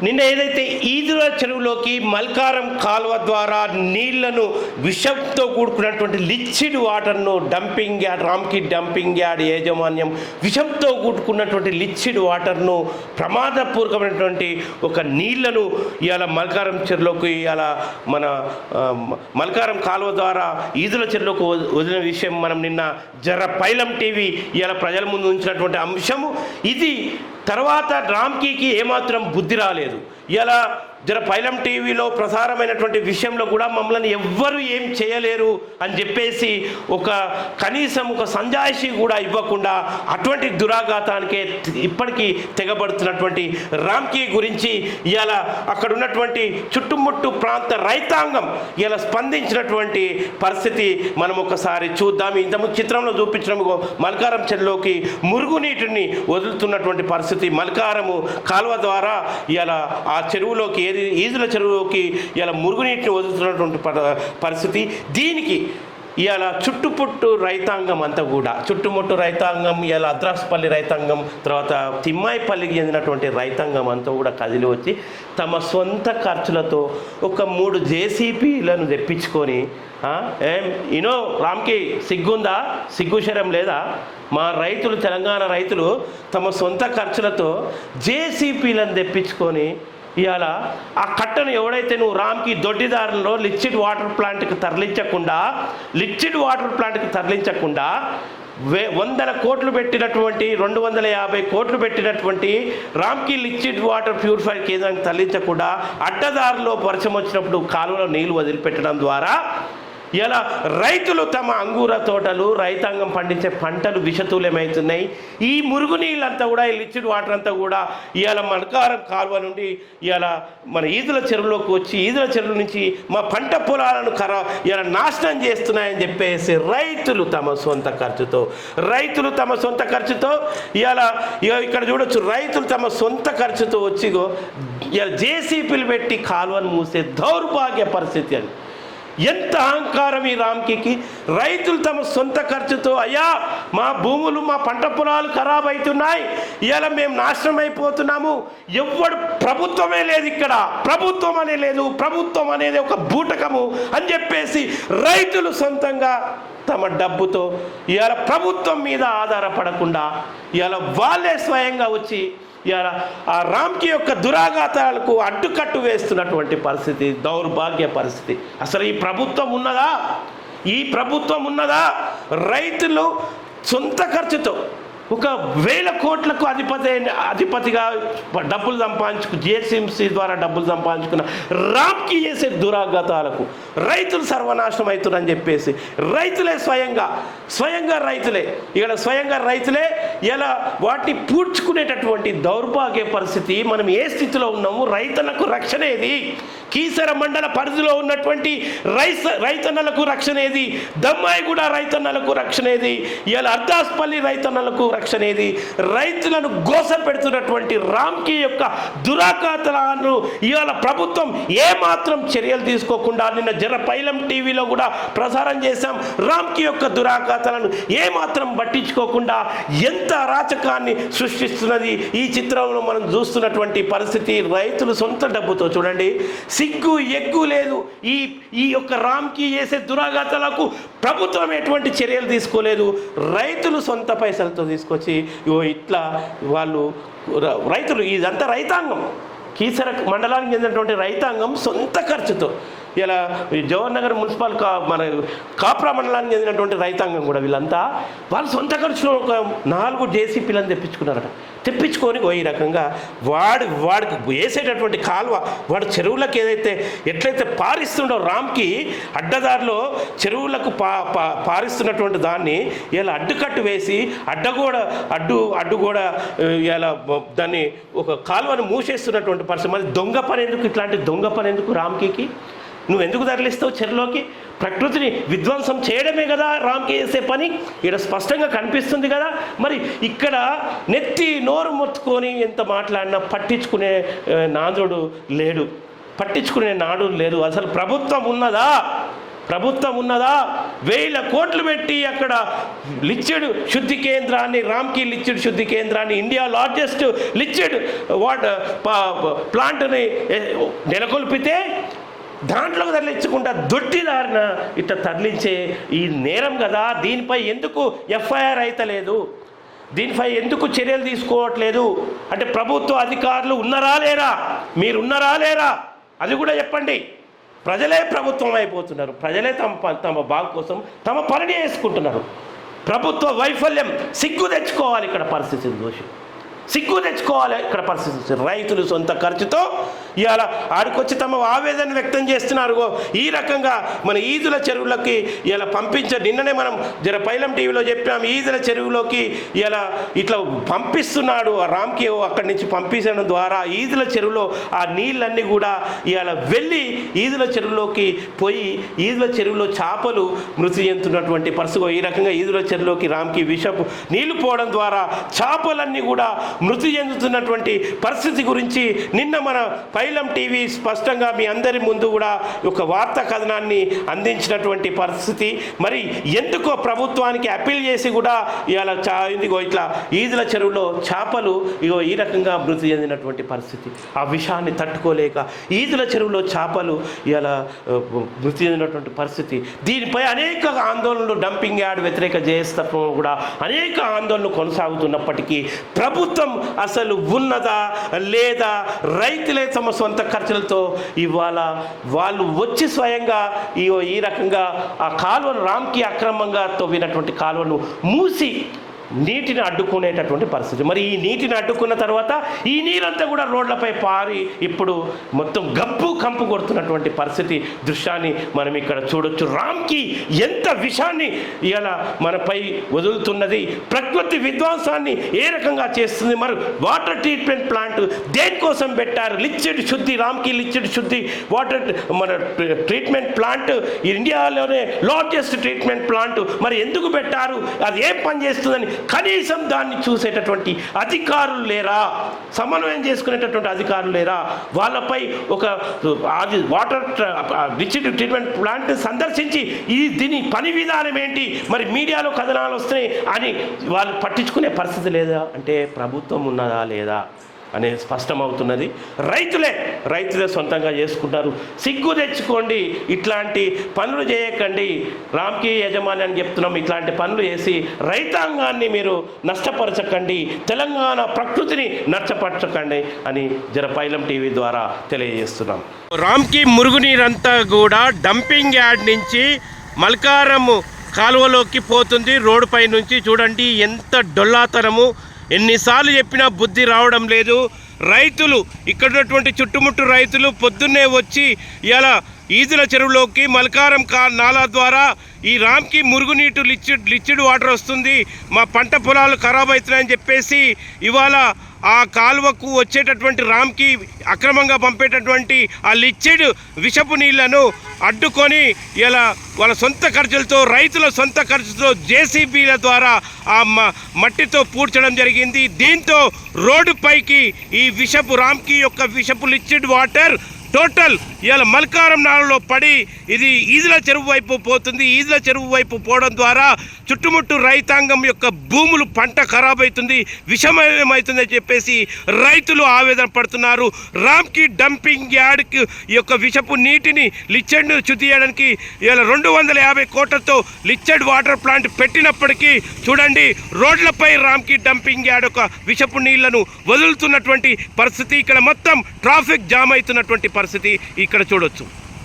నిన్న ఏదైతే ఈదుల చెరువులోకి మల్కారం కాలువ ద్వారా నీళ్లను విషంతో కూడుకున్నటువంటి లిక్విడ్ వాటర్ను డంపింగ్ యార్డ్ రామ్కి డంపింగ్ యార్డ్ యాజమాన్యం విషంతో కూడుకున్నటువంటి లిక్విడ్ వాటర్ను ప్రమాదపూర్వకమైనటువంటి ఒక నీళ్లను ఇవాళ మల్కారం చెరువులోకి ఇవాళ మన మల్కారం కాలువ ద్వారా ఈదుల చెరువులోకి వదిలిన విషయం మనం నిన్న పైలం టీవీ ఇవాళ ప్రజల ముందు ఉంచినటువంటి అంశము. ఇది తర్వాత రామ్కీకి ఏమాత్రం బుద్ధి రాలేదు. ఇలా పైలం టీవీలో ప్రసారమైనటువంటి విషయంలో కూడా మమ్మల్ని ఎవ్వరూ ఏం చేయలేరు అని చెప్పేసి కనీసం ఒక సంజాయిషి కూడా ఇవ్వకుండా అటువంటి దురాఘాతానికే ఇప్పటికీ తెగబడుతున్నటువంటి రామ్కీ గురించి ఇవాళ అక్కడ ఉన్నటువంటి చుట్టుముట్టు ప్రాంత రైతాంగం ఇలా స్పందించినటువంటి పరిస్థితి మనం ఒకసారి చూద్దాం. ఇంతకుముందు చిత్రంలో చూపించడం మల్కారం చెరువులోకి మురుగునీటిని వదులుతున్నటువంటి పరిస్థితి. మల్కారము కాలువ ద్వారా ఇలా ఆ చెరువులోకి ఈదుల చెరువులోకి ఇలా మురుగునీటిని వదులుతున్నటువంటి పరిస్థితి. దీనికి ఇవాళ చుట్టుముట్టు రైతాంగం అంతా కూడా చుట్టుముట్టు రైతాంగం ఇలా అద్రాసుపల్లి రైతాంగం తర్వాత తిమ్మాయిపల్లికి చెందినటువంటి రైతాంగం అంతా కూడా కదిలి వచ్చి తమ సొంత ఖర్చులతో ఒక 3 జేసీపీలను తెప్పించుకొని రామ్కి సిగ్గుందా, సిగ్గుశరం లేదా? మా రైతులు తెలంగాణ రైతులు తమ సొంత ఖర్చులతో జేసీపీలను తెప్పించుకొని ఇవాళ ఆ కట్టను ఎవడైతే నువ్వు రామ్కి దొడ్డిదారులో లిక్విడ్ వాటర్ ప్లాంట్కి తరలించకుండా 100 కోట్లు పెట్టినటువంటి 250 కోట్లు పెట్టినటువంటి రామ్కి లిక్విడ్ వాటర్ ప్యూరిఫైర్ కేంద్రానికి తరలించకుండా అడ్డదారులో వర్షం వచ్చినప్పుడు కాలువలో నీళ్లు వదిలిపెట్టడం ద్వారా ఇలా రైతులు తమ అంగూర తోటలు రైతాంగం పండించే పంటలు విషతుల్యమవుతున్నాయి. ఈ మురుగునీళ్ళంతా కూడా ఈ లిక్విడ్ వాటర్ అంతా కూడా ఇవాళ మల్కారం కాలువ నుండి ఇవాళ మన ఈదుల చెరువులోకి వచ్చి ఈదుల చెరువు నుంచి మా పంట పొలాలను ఇలా నాశనం చేస్తున్నాయని చెప్పేసి రైతులు తమ సొంత ఖర్చుతో ఇవాళ ఇక్కడ చూడొచ్చు, రైతులు తమ సొంత ఖర్చుతో వచ్చి ఇలా జేసీపీలు పెట్టి కాలువను మూసే దౌర్భాగ్య పరిస్థితి. అని ఎంత అహంకారం ఈ రామ్కీకి! రైతులు తమ సొంత ఖర్చుతో అయ్యా మా భూములు మా పంట పొలాలు ఖరాబ్ అవుతున్నాయి, ఇలా మేము నాశనం అయిపోతున్నాము, ప్రభుత్వమే లేదు, ఇక్కడ ప్రభుత్వం అనేది ఒక బూటకము అని చెప్పేసి రైతులు సొంతంగా తమ డబ్బుతో ఇవాళ ప్రభుత్వం మీద ఆధారపడకుండా ఇవాళ వాళ్ళే స్వయంగా వచ్చి ఇవాళ ఆ రామ్కీ యొక్క దురాఘాతాలకు అడ్డుకట్టు వేస్తున్నటువంటి పరిస్థితి, దౌర్భాగ్య పరిస్థితి. అసలు ఈ ప్రభుత్వం ఉన్నదా? రైతులు సొంత ఖర్చుతో 1,000 కోట్లకు అధిపతిగా డబ్బులు జేసీఎంసీ ద్వారా డబ్బులు సంపాదించుకున్న రామ్కీ చేసే దురాఘాతాలకు రైతులు సర్వనాశనం అవుతున్నారని చెప్పేసి రైతులే స్వయంగా రైతులే ఇలా వాటిని పూడ్చుకునేటటువంటి దౌర్భాగ్య పరిస్థితి. మనం ఏ స్థితిలో ఉన్నాము? రైతులకు రక్షణ ఏది? కీసర మండల పరిధిలో ఉన్నటువంటి రైతన్నలకు రక్షణ ఏది? దమ్మాయిగూడ రైతన్నలకు రక్షణ ఏది? ఇలా అర్దాస్పల్లి రైతన్నలకు రక్షణ ఏది? రైతులను గోస పెడుతున్నటువంటి రామ్కీ యొక్క దురాఘాతాలను ఇవాళ ప్రభుత్వం ఏమాత్రం చర్యలు తీసుకోకుండా నిన్న పైలం టీవీలో కూడా ప్రసారం చేశాం. రామ్కీ యొక్క దురాఘాతాలను ఏమాత్రం పట్టించుకోకుండా ఎంత అరాచకాన్ని సృష్టిస్తున్నది ఈ చిత్రంలో మనం చూస్తున్నటువంటి పరిస్థితి. రైతులు సొంత డబ్బుతో చూడండి, సిగ్గు ఎగ్గు లేదు. ఈ యొక్క రామ్కీ చేసే దురాఘాతాలకు ప్రభుత్వం ఎటువంటి చర్యలు తీసుకోలేదు. రైతులు సొంత పైసలతో తీసుకొచ్చి ఇట్లా వాళ్ళు రైతులు ఇదంతా రైతాంగం, కీసర మండలానికి చెందినటువంటి రైతాంగం సొంత ఖర్చుతో ఇలా జవహర్ నగర్ మున్సిపల్ మన కాప్రా మండలానికి చెందినటువంటి రైతాంగం కూడా వీళ్ళంతా వాళ్ళు సొంత ఖర్చులో ఒక 4 జేసీపీలను తెప్పించుకున్నారట. తెప్పించుకొని ఈ రకంగా వాడికి వేసేటటువంటి కాలువ వాడు చెరువులకు ఎట్లయితే పారిస్తుండో రామ్కీ అడ్డదారిలో చెరువులకు పారిస్తున్నటువంటి దాన్ని ఇలా అడ్డుకట్టు వేసి అడ్డుగోడ ఇలా దాన్ని ఒక కాలువను మూసేస్తున్నటువంటి పరిస్థితి. మరి ఇట్లాంటి దొంగ పని ఎందుకు రామ్కీకి? నువ్వు ఎందుకు తరలిస్తావు చెరువులోకి? ప్రకృతిని విధ్వంసం చేయడమే కదా రామ్కీ చేసే పని. ఇక్కడ స్పష్టంగా కనిపిస్తుంది కదా. మరి ఇక్కడ నోరు మొత్తుకొని ఎంత మాట్లాడినా పట్టించుకునే నాడు లేడు. అసలు ప్రభుత్వం ఉన్నదా? ప్రభుత్వం ఉన్నదా? 1000 కోట్లు పెట్టి అక్కడ లిక్విడ్ శుద్ధి కేంద్రాన్ని, రామ్కీ లిక్విడ్ శుద్ధి కేంద్రాన్ని, ఇండియా లార్జెస్ట్ లిక్విడ్ ప్లాంట్ని నెలకొల్పితే దాంట్లోకి తరలించకుండా దొడ్డిదారిన ఇట్లా తరలించే ఈ నేరం కదా. దీనిపై ఎందుకు ఎఫ్ఐఆర్ అయితలేదు? దీనిపై ఎందుకు చర్యలు తీసుకోవట్లేదు? అంటే ప్రభుత్వ అధికారులు ఉన్నారా లేరా? మీరు ఉన్నారా లేరా? అది కూడా చెప్పండి. ప్రజలే ప్రభుత్వం అయిపోతున్నారు. ప్రజలే తమ బాగు కోసం తమ పనిని వేసుకుంటున్నారు. ప్రభుత్వ వైఫల్యం సిగ్గు తెచ్చుకోవాలి. ఇక్కడ పరిస్థితి దోషి సిగ్గు తెచ్చుకోవాలి. ఇక్కడ పరిస్థితి రైతులు సొంత ఖర్చుతో ఇవాళ ఆడికొచ్చి తమ ఆవేదన వ్యక్తం చేస్తున్నారు. ఈ రకంగా మన ఈదుల చెరువులకి ఇలా నిన్ననే మనం పైలం టీవీలో చెప్పాం. ఈదుల చెరువులోకి ఇలా ఇట్లా పంపిస్తున్నాడు రామ్కి. అక్కడి నుంచి పంపించడం ద్వారా ఈదుల చెరువులో ఆ నీళ్ళన్నీ కూడా ఇవాళ వెళ్ళి ఈదుల చెరువులోకి పోయి ఈదుల చెరువులో చేపలు మృతి చెందుతున్నటువంటి పరిస్థితి. ఈ రకంగా ఈదుల చెరువులోకి రామ్కి విషపు నీళ్లు పోవడం ద్వారా చేపలన్నీ కూడా మృతి చెందుతున్నటువంటి పరిస్థితి గురించి నిన్న మన పైలం టీవీ స్పష్టంగా మీ అందరి ముందు కూడా ఒక వార్తా కథనాన్ని అందించినటువంటి పరిస్థితి. మరి ఎందుకో ప్రభుత్వానికి అప్పీల్ చేసి కూడా ఇవాళ ఇట్లా ఈదుల చెరువులో చేపలు ఈ రకంగా మృతి చెందినటువంటి పరిస్థితి. ఆ విషయాన్ని తట్టుకోలేక ఈదుల చెరువులో చేపలు ఇవాళ మృతి చెందినటువంటి పరిస్థితి. దీనిపై అనేక ఆందోళనలు, డంపింగ్ యార్డ్ వ్యతిరేక జేఎస్తత్వం కూడా అనేక ఆందోళనలు కొనసాగుతున్నప్పటికీ ప్రభుత్వం అసలు ఉన్నదా లేదా? రైతులే తమ సొంత ఖర్చులతో ఇవాళ వాళ్ళు వచ్చి స్వయంగా ఈ రకంగా ఆ కాలువను రామ్కి అక్రమంగా తవ్వినటువంటి కాలువను మూసి నీటిని అడ్డుకునేటటువంటి పరిస్థితి. మరి ఈ నీటిని అడ్డుకున్న తర్వాత ఈ నీరంతా కూడా రోడ్లపై పారి ఇప్పుడు మొత్తం కంపు కొడుతున్నటువంటి పరిస్థితి దృశ్యాన్ని మనం ఇక్కడ చూడొచ్చు. రామ్కి ఎంత విషాన్ని ఇలా మనపై వదులుతున్నది, ప్రకృతి విధ్వంసాన్ని ఏ రకంగా చేస్తుంది. మరి వాటర్ ట్రీట్మెంట్ ప్లాంట్ దేనికోసం పెట్టారు? లిక్విడ్ శుద్ధి, రామ్కి లిక్విడ్ శుద్ధి వాటర్ మన ట్రీట్మెంట్ ప్లాంట్ ఇండియాలోనే లార్జెస్ట్ ట్రీట్మెంట్ ప్లాంట్. మరి ఎందుకు పెట్టారు? అది ఏం పని చేస్తుందని కనీసం దాన్ని చూసేటటువంటి అధికారులు లేరా? సమన్వయం చేసుకునేటటువంటి అధికారులు లేరా? వాళ్ళపై ఒక వాటర్ లిక్విడ్ ట్రీట్మెంట్ ప్లాంట్ సందర్శించి దీని పని విధానం ఏంటి, మరి మీడియాలో కథనాలు వస్తున్నాయి అని వాళ్ళు పట్టించుకునే పరిస్థితి లేదా? అంటే ప్రభుత్వం ఉన్నదా లేదా అనేది స్పష్టమవుతున్నది. రైతులే సొంతంగా చేసుకుంటారు. సిగ్గు తెచ్చుకోండి. ఇట్లాంటి పనులు చేయకండి. రామ్కి యజమాని అని చెప్తున్నాం. ఇట్లాంటి పనులు చేసి రైతాంగాన్ని మీరు నష్టపరచకండి, తెలంగాణ ప్రకృతిని నష్టపరచకండి అని పైలం టీవీ ద్వారా తెలియజేస్తున్నాం. రామ్కి మురుగునీరంతా కూడా డంపింగ్ యార్డ్ నుంచి మల్కారం కాలువలోకి పోతుంది. రోడ్డుపై నుంచి చూడండి ఎంత డొల్లాతనము. ఎన్నిసార్లు చెప్పినా బుద్ధి రావడం లేదు. రైతులు ఇక్కడ ఉన్నటువంటి చుట్టుముట్టు రైతులు పొద్దున్నే వచ్చి ఇలా ఈదుల చెరువులోకి మల్కారం నాలా ద్వారా ఈ రామ్కి మురుగునీటు లిక్విడ్ వాటర్ వస్తుంది, మా పంట పొలాలు ఖరాబ్ అవుతున్నాయని చెప్పేసి ఇవాళ ఆ కాలువకు వచ్చేటటువంటి రామ్కి అక్రమంగా పంపేటటువంటి ఆ లిక్విడ్ విషపు నీళ్లను అడ్డుకొని ఇలా వాళ్ళ సొంత ఖర్చులతో, రైతుల సొంత ఖర్చుతో జేసీబీల ద్వారా ఆ మట్టితో పూడ్చడం జరిగింది. దీంతో రోడ్డుపైకి ఈ రామ్కి యొక్క విషపు లిక్విడ్ వాటర్ టోటల్ ఇవాళ మల్కారం నాలలో పడి ఇది ఈదుల చెరువు వైపు పోతుంది. ఈదుల చెరువు వైపు పోవడం ద్వారా చుట్టుముట్టు రైతాంగం యొక్క భూములు పంట ఖరాబ్ అవుతుంది, విషమయమవుతుందని చెప్పేసి రైతులు ఆవేదన పడుతున్నారు. రామ్కి డంపింగ్ యార్డ్కి ఈ యొక్క విషపు నీటిని లిక్విడ్ శుద్ధి చేయడానికి ఇవాళ 250 కోట్లతో లిక్విడ్ వాటర్ ప్లాంట్ పెట్టినప్పటికీ చూడండి రోడ్లపై రామ్కి డంపింగ్ యార్డ్ యొక్క విషపు నీళ్లను వదులుతున్నటువంటి పరిస్థితి. ఇక్కడ మొత్తం ట్రాఫిక్ జామ్ అవుతున్నటువంటి పరిస్థితి ఇక్కడ చూడొచ్చు.